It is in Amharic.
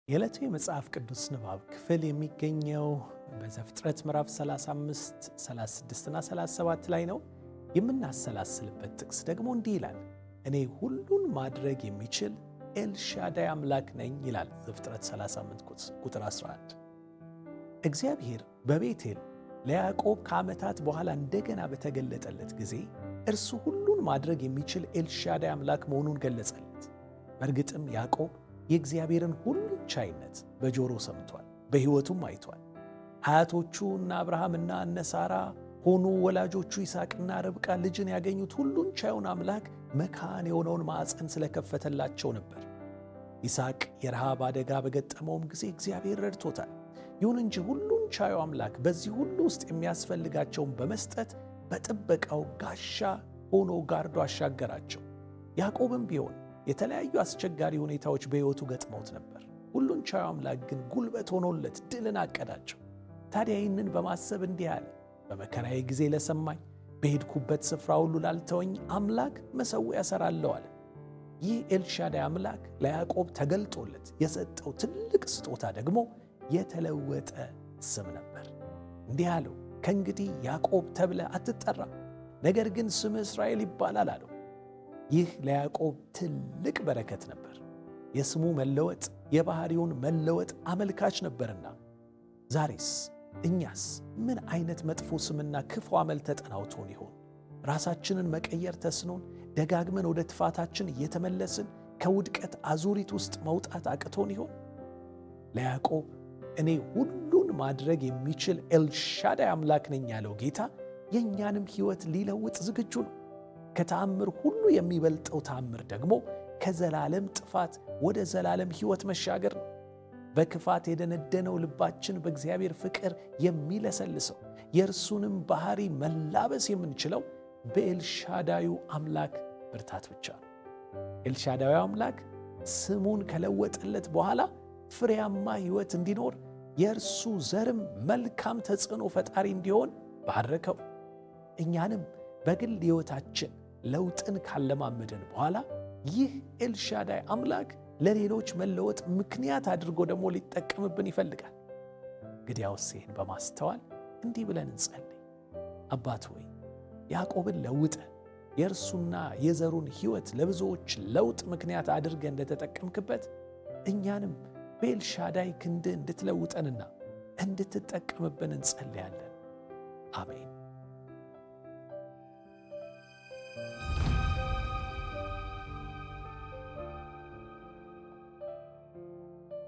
የዕለቱ የመጽሐፍ ቅዱስ ንባብ ክፍል የሚገኘው በዘፍጥረት ምዕራፍ 35፣ 36 እና 37 ላይ ነው። የምናሰላስልበት ጥቅስ ደግሞ እንዲህ ይላል፣ እኔ ሁሉን ማድረግ የሚችል ኤልሻዳይ አምላክ ነኝ ይላል። ዘፍጥረት 38 ቁጥር 11። እግዚአብሔር በቤቴል ለያዕቆብ ከዓመታት በኋላ እንደገና በተገለጠለት ጊዜ እርሱ ሁሉን ማድረግ የሚችል ኤልሻዳይ አምላክ መሆኑን ገለጸለት። በእርግጥም ያዕቆብ የእግዚአብሔርን ሁሉን ቻይነት በጆሮ ሰምቷል፣ በሕይወቱም አይቷል። አያቶቹ እነ አብርሃምና እነ ሳራ ሆኑ ወላጆቹ ይስሐቅና ርብቃ ልጅን ያገኙት ሁሉን ቻዩን አምላክ መካን የሆነውን ማዕፀን ስለከፈተላቸው ነበር። ይስሐቅ የረሃብ አደጋ በገጠመውም ጊዜ እግዚአብሔር ረድቶታል። ይሁን እንጂ ሁሉን ቻዩ አምላክ በዚህ ሁሉ ውስጥ የሚያስፈልጋቸውን በመስጠት በጥበቃው ጋሻ ሆኖ ጋርዶ አሻገራቸው። ያዕቆብም ቢሆን የተለያዩ አስቸጋሪ ሁኔታዎች በሕይወቱ ገጥመውት ነበር። ሁሉን ቻዩ አምላክ ግን ጉልበት ሆኖለት ድልን አቀዳቸው። ታዲያ ይህንን በማሰብ እንዲህ አለ፣ በመከራዬ ጊዜ ለሰማኝ፣ በሄድኩበት ስፍራ ሁሉ ላልተወኝ አምላክ መሠዊያ እሠራለሁ አለ። ይህ ኤልሻዳይ አምላክ ለያዕቆብ ተገልጦለት የሰጠው ትልቅ ስጦታ ደግሞ የተለወጠ ስም ነበር። እንዲህ አለው፣ ከእንግዲህ ያዕቆብ ተብለህ አትጠራም፣ ነገር ግን ስምህ እስራኤል ይባላል አለው። ይህ ለያዕቆብ ትልቅ በረከት ነበር። የስሙ መለወጥ የባሕሪውን መለወጥ አመልካች ነበርና። ዛሬስ እኛስ ምን አይነት መጥፎ ስምና ክፉ አመል ተጠናውቶን ይሆን? ራሳችንን መቀየር ተስኖን ደጋግመን ወደ ጥፋታችን እየተመለስን ከውድቀት አዙሪት ውስጥ መውጣት አቅቶን ይሆን? ለያዕቆብ እኔ ሁሉን ማድረግ የሚችል ኤልሻዳይ አምላክ ነኝ ያለው ጌታ የእኛንም ሕይወት ሊለውጥ ዝግጁ ነው። ከተአምር ሁሉ የሚበልጠው ተአምር ደግሞ ከዘላለም ጥፋት ወደ ዘላለም ሕይወት መሻገር ነው። በክፋት የደነደነው ልባችን በእግዚአብሔር ፍቅር የሚለሰልሰው የእርሱንም ባሕሪ መላበስ የምንችለው በኤልሻዳዩ አምላክ ብርታት ብቻ ነው። ኤልሻዳዩ አምላክ ስሙን ከለወጠለት በኋላ ፍሬያማ ሕይወት እንዲኖር የእርሱ ዘርም መልካም ተጽዕኖ ፈጣሪ እንዲሆን ባረከው። እኛንም በግል ሕይወታችን ለውጥን ካለማመድን በኋላ ይህ ኤልሻዳይ አምላክ ለሌሎች መለወጥ ምክንያት አድርጎ ደግሞ ሊጠቀምብን ይፈልጋል። እንግዲያውስ ይህን በማስተዋል እንዲህ ብለን እንጸልይ። አባት ሆይ ያዕቆብን ለውጠ የእርሱና የዘሩን ሕይወት ለብዙዎች ለውጥ ምክንያት አድርገ እንደተጠቀምክበት እኛንም በኤልሻዳይ ክንድ እንድትለውጠንና እንድትጠቀምብን እንጸልያለን። አሜን።